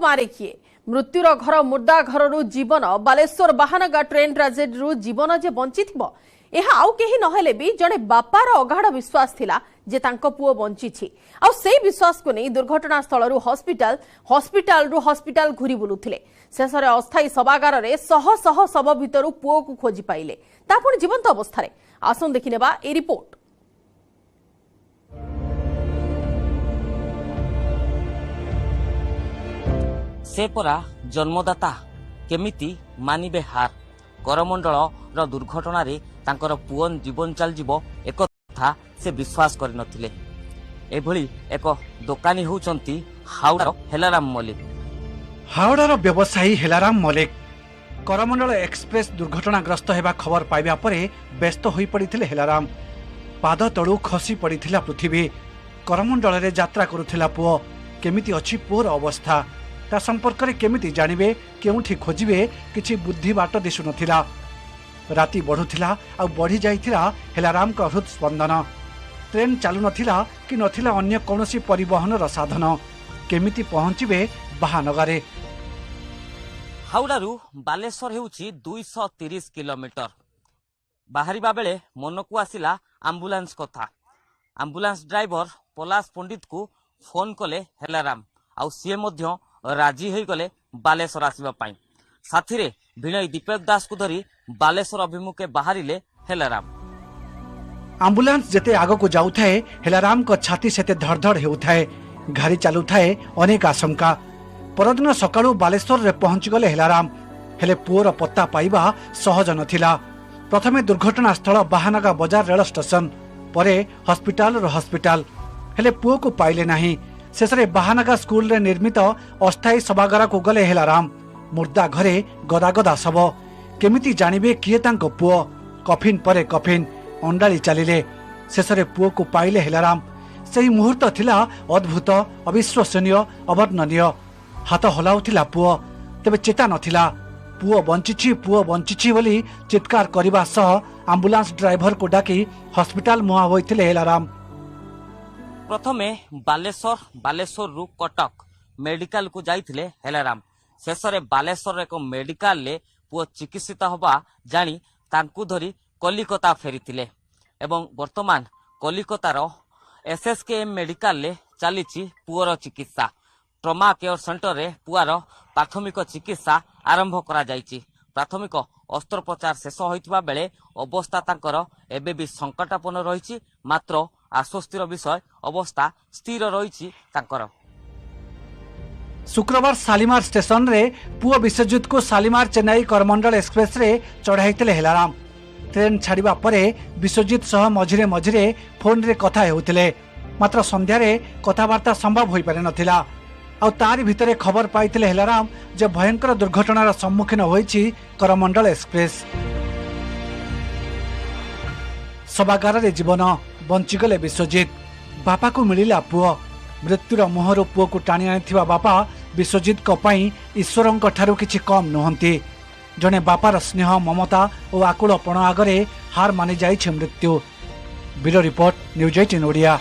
मारे किए मृत्युर घर मुर्दा घर जीवन बालेश्वर बाहानगा ट्रेन ट्राजेडी जीवन जे बंची आउ कहीं नहेले भी जड़े बापार अगाढ़ विश्वास थिला जे तांको पुओ बंची आउ से विश्वास को नहीं दुर्घटना स्थल हॉस्पिटल घूरी बुलुथिले शेष में अस्थायी शवागार रे शह शह शव भितर पुओ को खोजी पाइले तापुणी जीवंत अवस्था आसन देखिनेबा ए रिपोर्ट। से परा जन्मदाता केमिति मानिबे हार करमंडल रो दुर्घटना रे तांकर पुअन जीवन चल जीवो एक कथा से विश्वास करि नथिले। एभली एक दुकानी होचंती हावड़ार हेलाराम मलिक। हावड़ार व्यवसायी हेलाराम मलिक करमंडल एक्सप्रेस दुर्घटनाग्रस्त हेबा खबर पाइबा परे व्यस्त होई पड़िथिले हेलाराम। पाद तळु खसी पड़िथिला पृथ्वी। करमंडल रे यात्रा करुथिला पुओ केमिति अछि पुओर अवस्था ता संपर्क रे केमिति जानिबे केउठी खोजिबे किछि बुद्धि बाट दिसु नथिला। राति बढ़ुथिला आ बढ़ी जाइथिला हेलाराम का हृद स्पंदन। ट्रेन चालू नथिला कि नथिला अन्य कौनसी परिवहन र साधन केमिति पहुंचिबे बाहानगारे। हावड़ारू बालेश्वर हेउछि 230 किलोमीटर। बाहरिबा बेले मनकु आसिला आम्बुलांस कथा। आम्बुलांस ड्राइवर पलाश पंडित को फोन कले हेलाराम आउ सीए मध्य राजी होई गले बालेश्वर आसिबा पाई। साथी रे भिणई दीपक दास को धरी बालेश्वर अभिमुखे बाहरिले हेलाराम। आम्बुलांस जेते आगो को जाउथाए हेलाराम को छाती सेते धड़धड़ हेउथाए। गाड़ी चालुथाए अनेक आशंका। परदिन सकाळु बालेश्वर रे पहुंची गले हेलाराम हेले पुओर पत्ता पाइबा सहज नथिला। प्रथमे दुर्घटना स्थल बाहानगा बाजार रेल स्टेशन परे हॉस्पिटल हेले पुओ को पाइले नाही। शेषरे बाहानगा स्कूल रे निर्मित अस्थायी सभागार को गले हेलाराम। मुर्दा घरे गदा गदा शव केमिति जानिबे किए तांको पुओ। कफिन परे कफिन अंडाली चलिले। शेषरे पुओ को पाइले हेलाराम। सही मुहूर्त थिला अद्भुत अविश्वसनीय अवर्णनीय। हाथ हलाउथिला पुओ तेबे चेता नथिला। पुओ बंचिछि बोली चित्कार करिबा सह आम्बुलांस ड्राइवर को डाकी हॉस्पिटल मुहा होइथिले हेलाराम। प्रथमे बालेश्वर रु कटक मेडिकल को जाइथिले हेलाराम। शेषरे बालेश्वर एक मेडिकल ले पुओ चिकित्सित होबा जानी तांकु धरी कलिकता फेरिथिले एवं वर्तमान कलिकतार एसएसकेएम मेडिकल ले चलीछि पुओर चिकित्सा। ट्रमा केयर सेंटर रे पुआर प्राथमिक चिकित्सा आरंभ करा जाइछि। प्राथमिक अस्त्रोपचार शेष होइतबा बेले अवस्था तांकर एबे भी संकटापन्न रहिछि। मात्र आश्वस्तिर विषय अवस्था स्थिर रहिछि तांकर। शुक्रवार शालीमार स्टेशन रे पुओ विश्वजित को शालीमार चेन्नई करमंडल एक्सप्रेस रे चढ़ाइथिले हेलाराम। ट्रेन छाड़िबा परे विश्वजित सह मझिरे फोन रे कथा हेउथिले। मात्र संध्या रे कथावार्ता संभव होई पारे नथिला। आ तारि भितरे खबर पाइथिले हेलाराम जे भयंकर दुर्घटनार सम्मुखीन होइछि करमंडल एक्सप्रेस। सभागार रे जीवन बंचीगले विश्वजित। बापा को मिलिला पुओ। मृत्युर मुहर पुओ को टाणी आनिथिबा बापा विश्वजित को पाई ईश्वरंक ठारू किछि कम नुहंती। जने बापार स्नेह ममता और आकुलपण आगरे हार मानि जाइछि मृत्यु। Bureau report news 18 Odia.